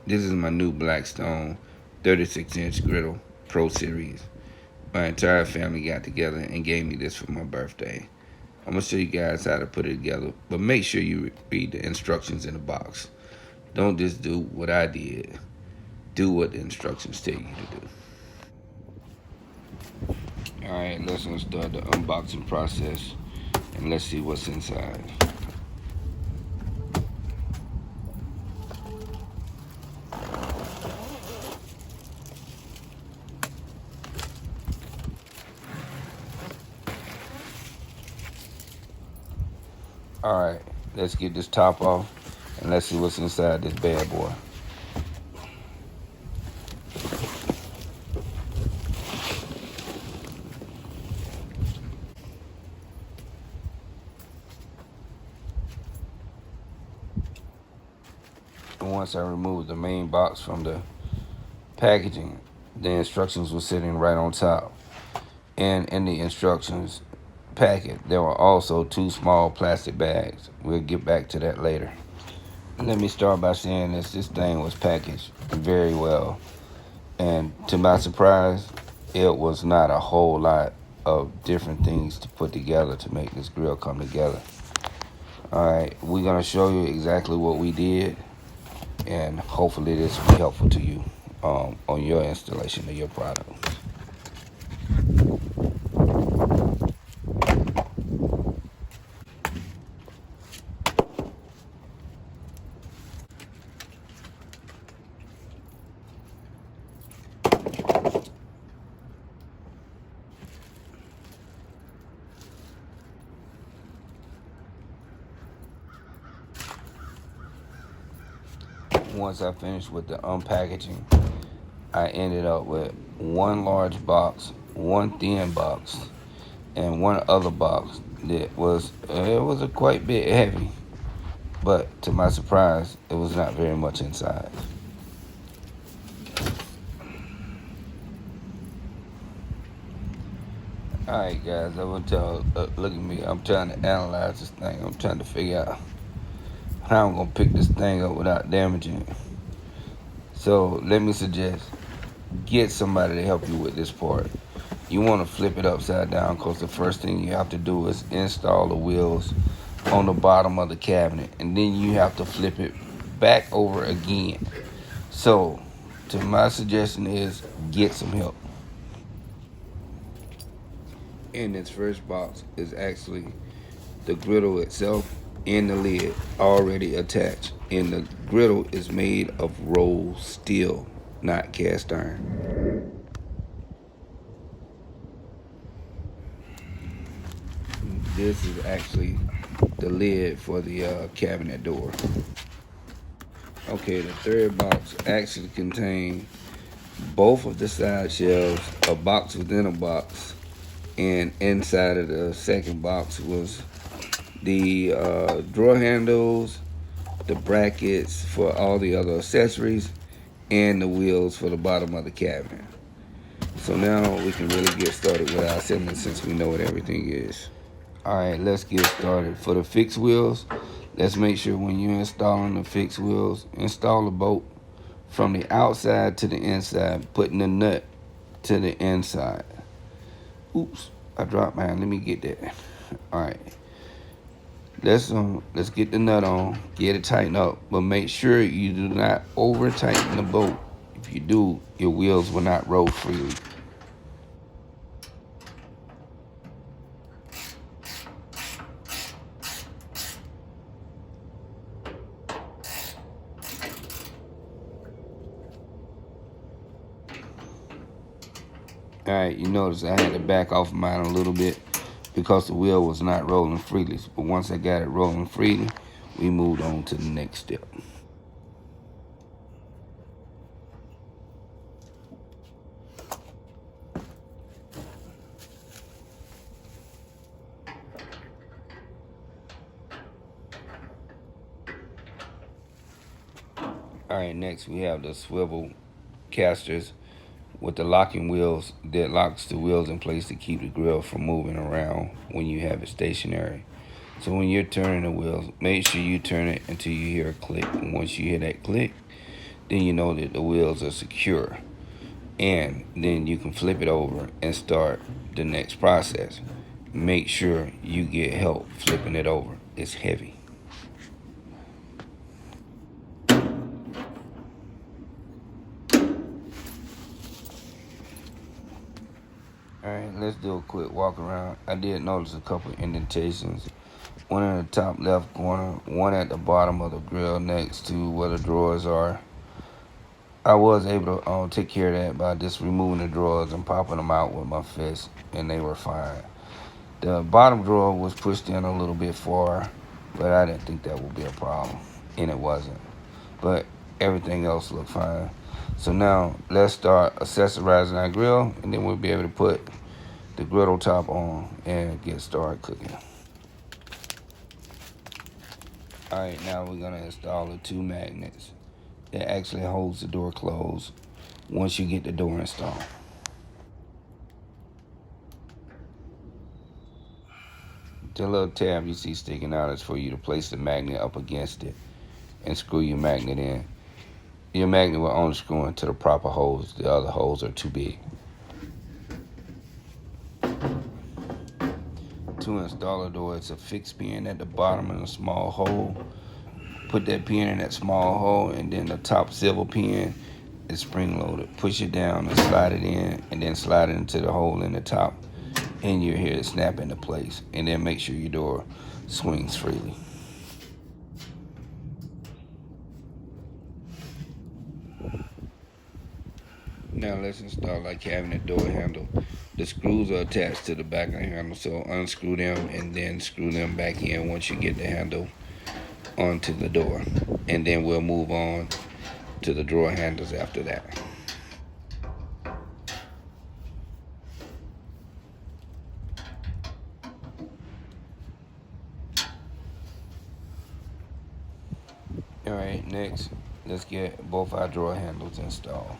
This is my new Blackstone 36-inch griddle Pro Series. My entire family got together and gave me this for my birthday. I'm going to show you guys how to put it together, but make sure you read the instructions in the box. Don't just do what I did. Do what the instructions tell you to do. Alright, let's start the unboxing process and let's see what's inside. Alright, let's get this top off and let's see what's inside this bad boy. And once I removed the main box from the packaging, the instructions were sitting right on top. And in the instructions packet, there were also 2 small plastic bags. We'll get back to that later. Let me start by saying this thing was packaged very well. And to my surprise, it was not a whole lot of different things to put together to make this grill come together. Alright, we're going to show you exactly what we did, and hopefully this will be helpful to you on your installation of your product. Once I finished with the unpackaging, I ended up with 1 large box, 1 thin box, and 1 other box that was a quite bit heavy, but to my surprise, it was not very much inside. Alright guys, I want y'all look at me. I'm trying to analyze this thing. I'm trying to figure out how I'm gonna pick this thing up without damaging it. So let me suggest, get somebody to help you with this part. You want to flip it upside down, because the first thing you have to do is install the wheels on the bottom of the cabinet, and then you have to flip it back over again. So to my suggestion is get some help. In this first box is actually the griddle itself and the lid already attached, and the griddle is made of rolled steel, not cast iron. This is actually the lid for the cabinet door. Okay, the third box actually contained both of the side shelves, a box within a box, and inside of the second box was the drawer handles, the brackets for all the other accessories, and the wheels for the bottom of the cabinet. So now we can really get started with our assembly, since we know what everything is. Alright, let's get started. For the fixed wheels, let's make sure when you're installing the fixed wheels, install the bolt from the outside to the inside, putting the nut to the inside. Oops, I dropped mine. Let me get that. Alright. Let's get the nut on, get it tightened up, but make sure you do not over tighten the bolt. If you do, your wheels will not roll freely. Alright, you notice I had to back off mine a little bit because the wheel was not rolling freely. But once I got it rolling freely, we moved on to the next step. Alright, next we have the swivel casters with the locking wheels that locks the wheels in place to keep the grill from moving around when you have it stationary. So when you're turning the wheels, make sure you turn it until you hear a click. And once you hear that click, then you know that the wheels are secure. And then you can flip it over and start the next process. Make sure you get help flipping it over. It's heavy. Alright, let's do a quick walk around. I did notice a couple indentations. One in the top left corner, one at the bottom of the grill next to where the drawers are. I was able to take care of that by just removing the drawers and popping them out with my fist, and they were fine. The bottom drawer was pushed in a little bit far, but I didn't think that would be a problem, and it wasn't. But everything else looked fine. So now let's start accessorizing our grill, and then we'll be able to put the griddle top on and get started cooking. Alright, now we're gonna install the 2 magnets that actually holds the door closed once you get the door installed. The little tab you see sticking out is for you to place the magnet up against it and screw your magnet in. Your magnet will only screw into the proper holes. The other holes are too big. To install the door, it's a fixed pin at the bottom in a small hole. Put that pin in that small hole, and then the top silver pin is spring loaded. Push it down and slide it in, and then slide it into the hole in the top, and you'll hear it snap into place. And then make sure your door swings freely. Now let's install our cabinet door handle. The screws are attached to the back of the handle, so unscrew them and then screw them back in once you get the handle onto the door. And then we'll move on to the drawer handles after that. Alright, next, let's get both our drawer handles installed.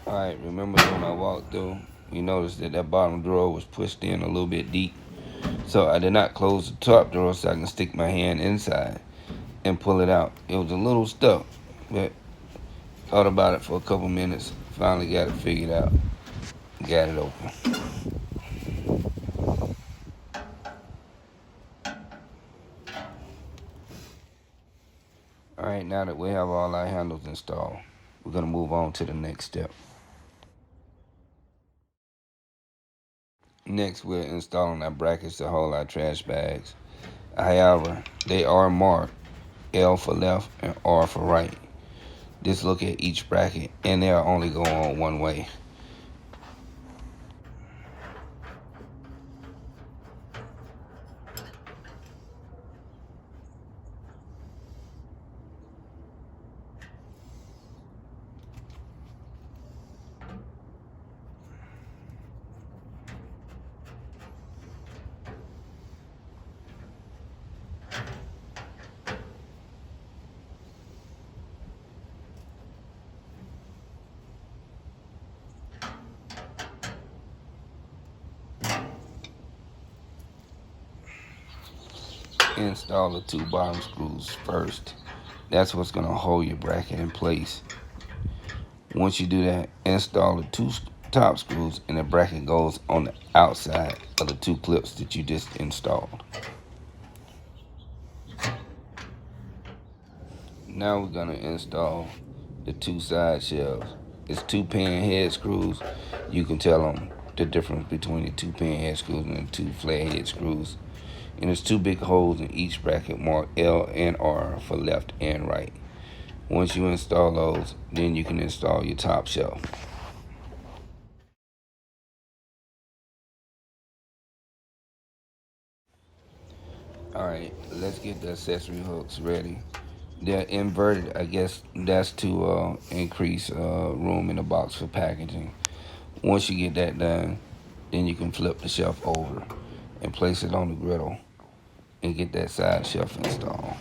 Alright, remember during my walkthrough, you noticed that that bottom drawer was pushed in a little bit deep. So I did not close the top drawer so I can stick my hand inside and pull it out. It was a little stuck, but thought about it for a couple minutes, finally got it figured out, got it open. Alright, now that we have all our handles installed, we're going to move on to the next step. Next, we're installing our brackets to hold our trash bags. However, they are marked L for left and R for right. Just look at each bracket, and they'll only go on one way. Install the 2 bottom screws first. That's what's going to hold your bracket in place. Once you do that, install the 2 top screws, and the bracket goes on the outside of the 2 clips that you just installed. Now we're going to install the 2 side shelves. It's 2 pan head screws. You can tell them the difference between the 2 pan head screws and the 2 flat head screws. And there's 2 big holes in each bracket marked L and R for left and right. Once you install those, then you can install your top shelf. Alright, let's get the accessory hooks ready. They're inverted. I guess that's to increase room in the box for packaging. Once you get that done, then you can flip the shelf over and place it on the griddle and get that side shelf installed.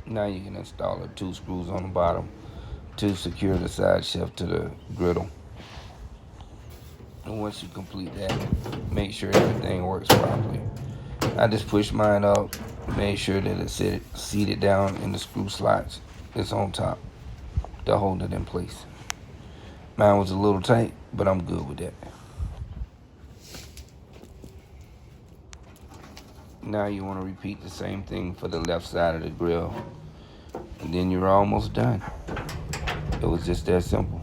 Now you can install the 2 screws on the bottom, to secure the side shelf to the griddle. And once you complete that, make sure everything works properly. I just pushed mine up, made sure that it's seated down in the screw slots. It's on top to hold it in place. Mine was a little tight, but I'm good with that. Now you want to repeat the same thing for the left side of the grill, and then you're almost done. It was just that simple.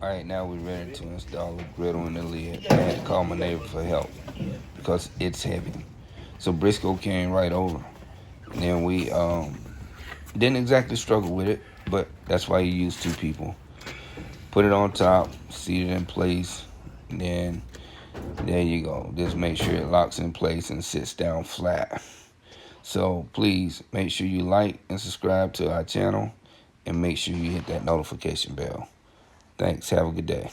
Alright, now we're ready to install the griddle and the lid. I had to call my neighbor for help because it's heavy. So Briscoe came right over. And then we didn't exactly struggle with it, but that's why you use two people. Put it on top, seat it in place, and then there you go. Just make sure it locks in place and sits down flat. So please make sure you like and subscribe to our channel, and make sure you hit that notification bell. Thanks. Have a good day.